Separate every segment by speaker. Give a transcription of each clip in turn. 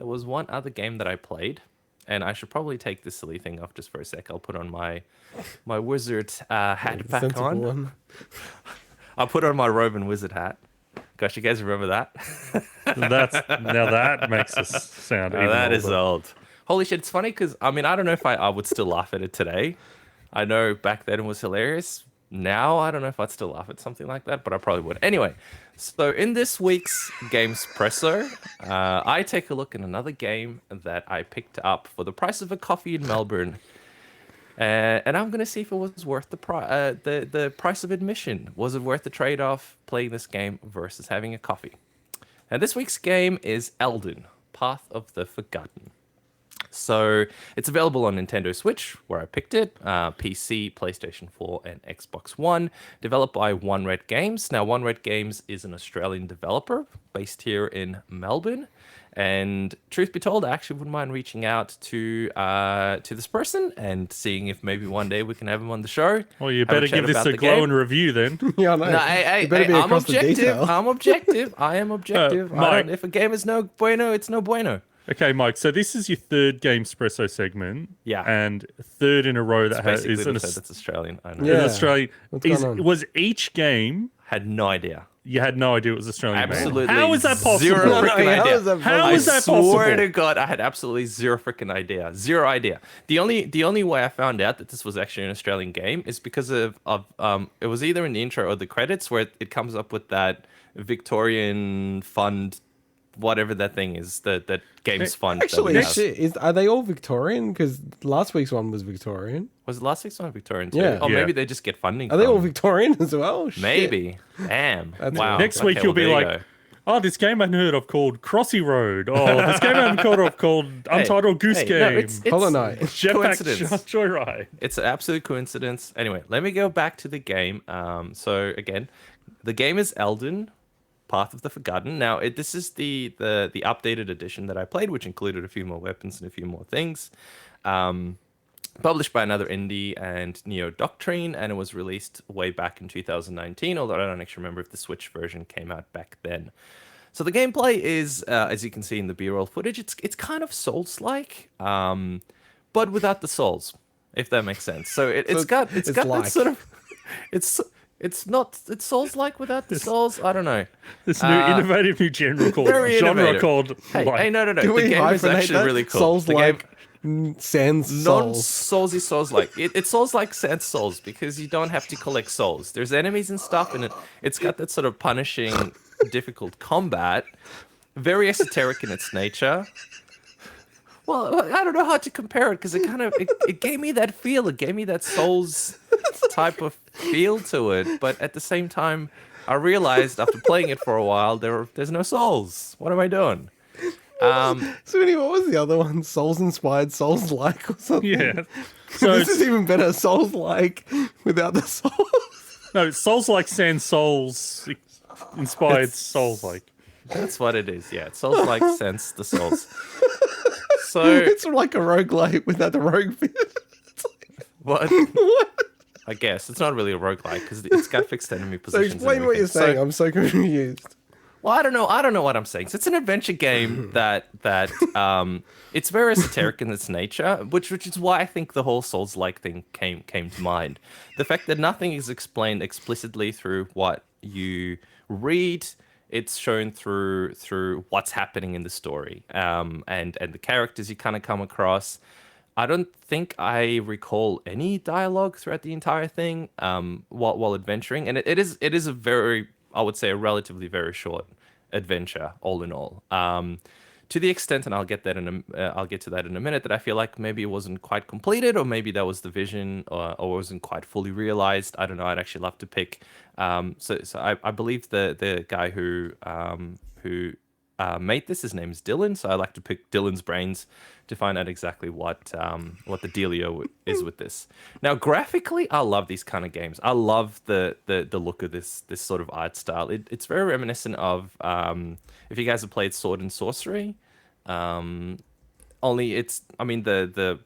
Speaker 1: there was one other game that I played, and I should probably take this silly thing off just for a sec. I'll put on my wizard hat back
Speaker 2: Sensible
Speaker 1: on.
Speaker 2: one.
Speaker 1: I'll put on my robe and wizard hat. Gosh, you guys remember that?
Speaker 3: Now that makes us sound even
Speaker 1: That is
Speaker 3: older.
Speaker 1: old. Holy shit, it's funny because, I mean, I don't know if I would still laugh at it today. I know back then it was hilarious. Now, I don't know if I'd still laugh at something like that, but I probably would. Anyway, so in this week's Gamespresso, I take a look at another game that I picked up for the price of a coffee in Melbourne. And I'm gonna see if it was worth the price of admission. Was it worth the trade-off playing this game versus having a coffee? And this week's game is Elden, Path of the Forgotten. So it's available on Nintendo Switch, where I picked it, PC, PlayStation 4, and Xbox One, developed by One Red Games. Now, One Red Games is an Australian developer based here in Melbourne. And truth be told, I actually wouldn't mind reaching out to this person and seeing if maybe one day we can have him on the show.
Speaker 3: Well, you
Speaker 1: have
Speaker 3: better
Speaker 1: chat
Speaker 3: give this
Speaker 1: about
Speaker 3: a
Speaker 1: the
Speaker 3: glowing
Speaker 1: game.
Speaker 3: review then.
Speaker 2: Yeah, I know.
Speaker 1: No,
Speaker 2: You better be
Speaker 1: I'm
Speaker 2: across the
Speaker 1: objective.
Speaker 2: detail.
Speaker 1: I'm objective. I am objective.
Speaker 3: Mike.
Speaker 1: If a game is no bueno, it's no bueno.
Speaker 3: Okay, Mike. So this is your third Gamespresso segment.
Speaker 1: Yeah.
Speaker 3: And third in a row that
Speaker 1: Basically,
Speaker 3: is an
Speaker 1: that's Australian. I know.
Speaker 2: Yeah.
Speaker 3: Australian.
Speaker 2: What's going on?
Speaker 3: Was each game
Speaker 1: Had no idea.
Speaker 3: you had no idea it was Australian? made?
Speaker 1: Absolutely.
Speaker 3: How is that possible?
Speaker 1: Zero
Speaker 2: No, no,
Speaker 1: freaking
Speaker 2: how
Speaker 1: idea.
Speaker 2: is that
Speaker 3: How
Speaker 1: I
Speaker 3: is that
Speaker 1: swear
Speaker 3: possible?
Speaker 1: to God, I had absolutely zero freaking idea. Zero idea. The only way I found out that this was actually an Australian game is because of it was either in the intro or the credits where it comes up with that Victorian fund, whatever that thing is, that games fund. that we
Speaker 2: Actually,
Speaker 1: have.
Speaker 2: shit, are they all Victorian? Because last week's one was Victorian.
Speaker 1: Was it last week's one Victorian too?
Speaker 2: Yeah.
Speaker 1: Or
Speaker 3: Yeah.
Speaker 1: maybe they just get funding.
Speaker 2: Are they all
Speaker 1: from-
Speaker 2: Victorian as well? Shit.
Speaker 1: Maybe. Damn.
Speaker 2: That's
Speaker 1: Wow.
Speaker 3: Next week
Speaker 1: Okay,
Speaker 3: you'll
Speaker 1: well,
Speaker 3: be
Speaker 1: there you
Speaker 3: like,
Speaker 1: go.
Speaker 3: oh, this game I hadn't heard of called Crossy Road. Oh, this game I hadn't heard of called Untitled Goose
Speaker 1: Hey,
Speaker 3: Game.
Speaker 1: no, it's
Speaker 2: Hollow Knight.
Speaker 1: coincidence.
Speaker 3: Joyride.
Speaker 1: It's an absolute coincidence. Anyway, let me go back to the game. So again, the game is Elden, Path of the Forgotten. Now, this is the updated edition that I played, which included a few more weapons and a few more things. Published by another indie and Neo Doctrine, and it was released way back in 2019, although I don't actually remember if the Switch version came out back then. So the gameplay is, as you can see in the B-roll footage, it's kind of Souls-like, but without the souls, if that makes sense. So it's got
Speaker 2: it's
Speaker 1: that
Speaker 2: like.
Speaker 1: sort of it's Souls-like without the souls. I don't know.
Speaker 3: This new innovative new genre called
Speaker 1: very innovative.
Speaker 3: called
Speaker 1: Hey,
Speaker 3: like,
Speaker 1: no.
Speaker 2: Can
Speaker 1: The
Speaker 2: we
Speaker 1: game is
Speaker 2: hyphenate
Speaker 1: actually
Speaker 2: that?
Speaker 1: really cool.
Speaker 2: Souls
Speaker 1: The
Speaker 2: like
Speaker 1: game,
Speaker 2: sans souls.
Speaker 1: non-soulsy souls-like. It's souls-like sans souls because you don't have to collect souls. There's enemies and stuff, and it's got that sort of punishing, difficult combat. Very esoteric in its nature. Well, I don't know how to compare it because it gave me that feel. It gave me that Souls type of feel to it. But at the same time, I realized after playing it for a while, there's no souls. What am I doing?
Speaker 2: Sweeney, what was the other one? Souls-inspired, Souls-like or something?
Speaker 3: yeah.
Speaker 2: So
Speaker 3: So
Speaker 2: this is even better. Souls-like without the souls.
Speaker 3: no, Souls like Sans Souls inspired Souls like.
Speaker 1: That's what it is. Yeah, it Souls like sense the souls. So
Speaker 2: It's like a roguelite without the rogue bit.
Speaker 1: what?
Speaker 2: What?
Speaker 1: I guess it's not really a roguelike because it's got fixed enemy
Speaker 2: So
Speaker 1: positions. and
Speaker 2: explain what you're
Speaker 1: everything.
Speaker 2: saying.
Speaker 1: So-
Speaker 2: I'm so confused.
Speaker 1: Well, I don't know what I'm saying. So it's an adventure game that it's very esoteric in its nature, which is why I think the whole Souls-like thing came to mind. The fact that nothing is explained explicitly through what you read, it's shown through what's happening in the story, and the characters you kind of come across. I don't think I recall any dialogue throughout the entire thing while adventuring, and it is a very, I would say, a relatively very short adventure, all in all. To the extent, and I'll get to that in a minute, that I feel like maybe it wasn't quite completed, or maybe that was the vision, or wasn't quite fully realized. I don't know. I'd actually love to pick. So I believe the guy who made this, his name is Dylan. So I like to pick Dylan's brains to find out exactly what the dealio is with this. Now, graphically, I love these kind of games. I love the look of this sort of art style. It's very reminiscent of if you guys have played Sword and Sorcery. Only it's, I mean, the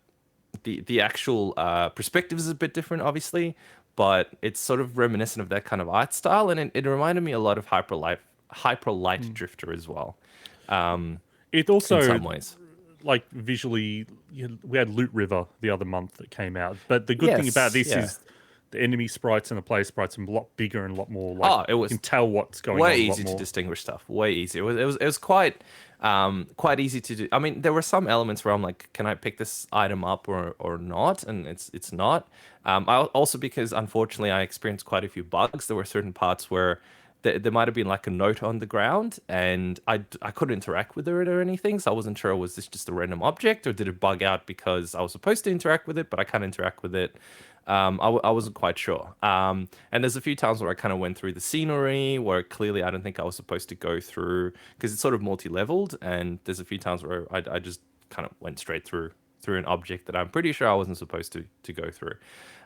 Speaker 1: actual perspective is a bit different, obviously, but it's sort of reminiscent of that kind of art style, and it reminded me a lot of Hyper Light Drifter as well.
Speaker 3: It also,
Speaker 1: in some ways.
Speaker 3: like visually, we had Loot River the other month that came out. But the good thing about
Speaker 1: Yes,
Speaker 3: this
Speaker 1: yeah.
Speaker 3: is the enemy sprites and the player sprites are a lot bigger and a lot more like
Speaker 1: Oh, it
Speaker 3: you can
Speaker 1: was
Speaker 3: tell what's going
Speaker 1: way
Speaker 3: on a lot
Speaker 1: easy to
Speaker 3: more.
Speaker 1: distinguish stuff. Way easy. It was quite easy to do. I mean, there were some elements where I'm like, can I pick this item up or not? And it's not. Also because unfortunately I experienced quite a few bugs. There were certain parts where there might have been like a note on the ground and I couldn't interact with it or anything. So I wasn't sure, was this just a random object or did it bug out because I was supposed to interact with it, but I can't interact with it. I wasn't quite sure. And there's a few times where I kind of went through the scenery where clearly I don't think I was supposed to go through because it's sort of multi-leveled. And there's a few times where I just kind of went straight through an object that I'm pretty sure I wasn't supposed to go through.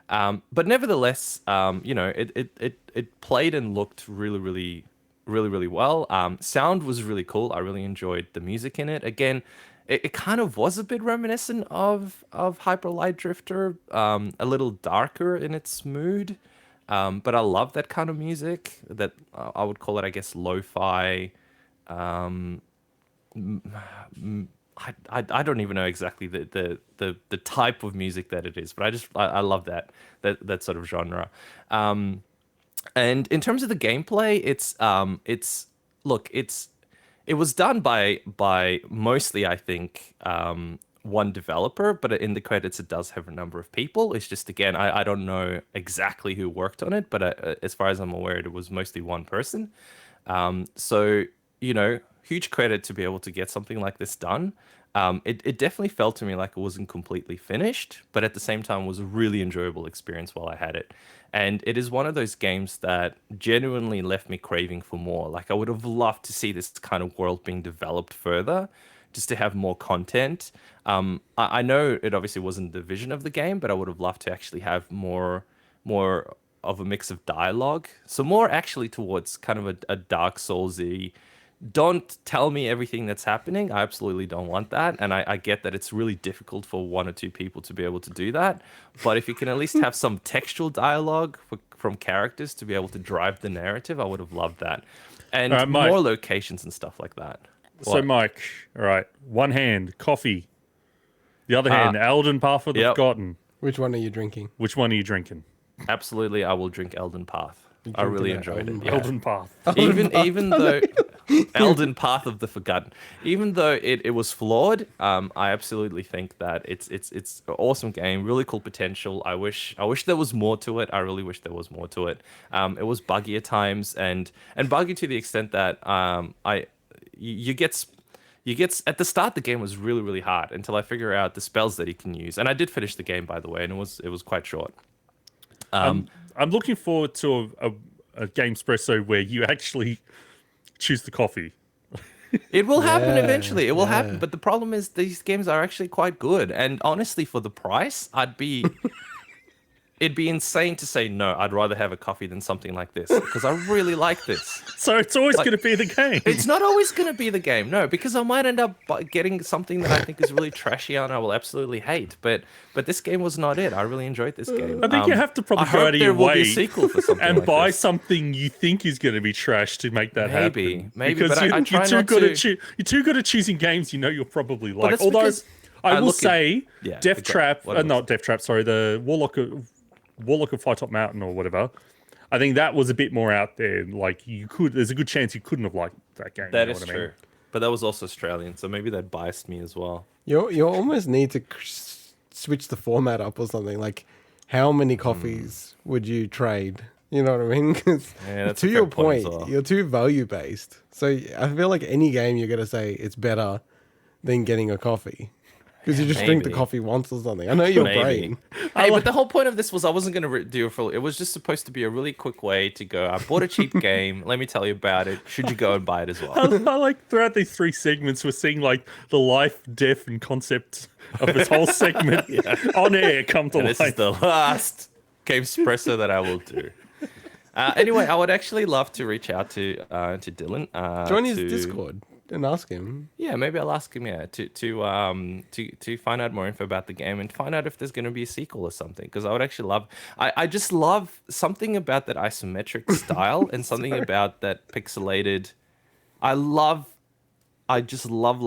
Speaker 1: But nevertheless, it played and looked really well. Sound was really cool. I really enjoyed the music in it. Again, it kind of was a bit reminiscent of Hyper Light Drifter, a little darker in its mood. But I love that kind of music. That I would call it, I guess, lo-fi. I don't even know exactly the type of music that it is, but I love that sort of genre. And in terms of the gameplay, it was done by mostly, I think, one developer, but in the credits it does have a number of people. It's just, again, I don't know exactly who worked on it, but as far as I'm aware, it was mostly one person. So, huge credit to be able to get something like this done. It definitely felt to me like it wasn't completely finished, but at the same time was a really enjoyable experience while I had it. And it is one of those games that genuinely left me craving for more. Like I would have loved to see this kind of world being developed further, just to have more content. I know it obviously wasn't the vision of the game, but I would have loved to actually have more of a mix of dialogue. So more actually towards kind of a Dark Soulsy, don't tell me everything that's happening. I absolutely don't want that. And I get that it's really difficult for one or two people to be able to do that. But if you can at least have some textual dialogue from characters to be able to drive the narrative, I would have loved that. And
Speaker 3: Mike.
Speaker 1: more locations and stuff like that.
Speaker 3: So,
Speaker 1: What?
Speaker 3: Mike, all right, one hand, coffee. The other hand, Elden Path of the
Speaker 1: yep.
Speaker 3: Forgotten.
Speaker 2: Which one are you drinking?
Speaker 3: Which one are you drinking?
Speaker 1: Absolutely, I will drink Elden Path. I really enjoyed it. Yeah.
Speaker 3: Elden Path.
Speaker 1: Even though Elden Path of the Forgotten, even though it was flawed, I absolutely think that it's an awesome game, really cool potential. I wish there was more to it. I really wish there was more to it. It was buggy at times and buggy to the extent that you get at the start the game was really hard until I figure out the spells that you can use. And I did finish the game, by the way, and it was quite short.
Speaker 3: I'm looking forward to a Gamespresso where you actually choose the coffee.
Speaker 1: It will happen
Speaker 2: Yeah,
Speaker 1: eventually. It will happen,
Speaker 2: yeah.
Speaker 1: but the problem is these games are actually quite good. And honestly, for the price, it'd be insane to say no. I'd rather have a coffee than something like this because I really like this.
Speaker 3: So it's always going to be the game.
Speaker 1: It's not always going to be the game, no, because I might end up getting something that I think is really trashy and I will absolutely hate. But this game was not it. I really enjoyed this game.
Speaker 3: I think you have to probably
Speaker 1: I
Speaker 3: go
Speaker 1: hope
Speaker 3: out of
Speaker 1: there
Speaker 3: your
Speaker 1: will be
Speaker 3: way
Speaker 1: a sequel for something
Speaker 3: and
Speaker 1: like
Speaker 3: buy
Speaker 1: this.
Speaker 3: something you think is going to be trash to make that happen.
Speaker 1: Maybe,
Speaker 3: because
Speaker 1: but I try
Speaker 3: you're too
Speaker 1: not
Speaker 3: good
Speaker 1: to.
Speaker 3: you're too good at choosing games you know you'll probably like.
Speaker 1: that's
Speaker 3: Although
Speaker 1: because
Speaker 3: I will
Speaker 1: look at-
Speaker 3: say,
Speaker 1: Yeah,
Speaker 3: Death
Speaker 1: okay,
Speaker 3: Trap,
Speaker 1: whatever.
Speaker 3: not Death Trap, sorry, the Warlock of Flytop Mountain or whatever. I think that was a bit more out there. Like there's a good chance you couldn't have liked that game.
Speaker 1: That
Speaker 3: you know
Speaker 1: is
Speaker 3: what I mean?
Speaker 1: true. But that was also Australian, so maybe that biased me as well.
Speaker 2: You almost need to switch the format up or something. Like, how many coffees would you trade? You know what I mean? 'Cause
Speaker 1: Yeah, that's
Speaker 2: to
Speaker 1: a
Speaker 2: your
Speaker 1: fair point as
Speaker 2: point,
Speaker 1: well.
Speaker 2: you're too value based. So I feel like any game you're gonna say it's better than getting a coffee because you just drink the
Speaker 1: Maybe.
Speaker 2: coffee once or something. I know your
Speaker 1: Maybe.
Speaker 2: brain.
Speaker 1: Hey, but the whole point of this was I wasn't going to do a full. It was just supposed to be a really quick way to go. I bought a cheap game. Let me tell you about it. Should you go and buy it as well?
Speaker 3: I like throughout these 3 segments, we're seeing like the life, death, and concept of this whole segment on air come to
Speaker 1: And
Speaker 3: life.
Speaker 1: this is the last Gamespresso that I will do. Anyway, I would actually love to reach out to Dylan.
Speaker 2: Join his
Speaker 1: to-
Speaker 2: Discord and ask him.
Speaker 1: Yeah, maybe I'll ask him. Yeah, to find out more info about the game and find out if there's going to be a sequel or something. Because I would actually love. I just love something about that isometric style and something about that pixelated. I love I just love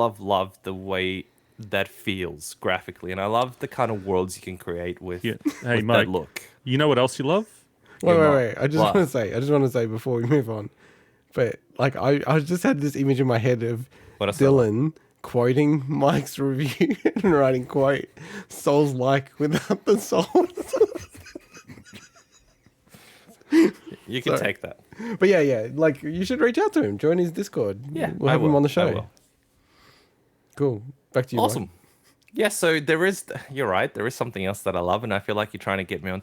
Speaker 1: the way that feels graphically, and I love the kind of worlds you can create with
Speaker 3: Yeah. Hey,
Speaker 1: with
Speaker 3: Mike.
Speaker 1: that look.
Speaker 3: You know what else you love?
Speaker 2: Wait,
Speaker 1: Yeah,
Speaker 2: wait,
Speaker 1: Mark.
Speaker 2: wait. I just
Speaker 1: What?
Speaker 2: want to say before we move on. But like I just had this image in my head of
Speaker 1: What else I love?
Speaker 2: Dylan quoting Mike's review and writing quote Souls like without the souls.
Speaker 1: You can
Speaker 2: Sorry.
Speaker 1: take that.
Speaker 2: But yeah, like you should reach out to him, join his Discord.
Speaker 1: Yeah,
Speaker 2: we'll
Speaker 1: I
Speaker 2: have him
Speaker 1: will.
Speaker 2: on the
Speaker 1: I
Speaker 2: show.
Speaker 1: will.
Speaker 2: Cool. Back to you. Mike.
Speaker 1: Awesome. Yeah, so there is. You're right. There is something else that I love, and I feel like you're trying to get me onto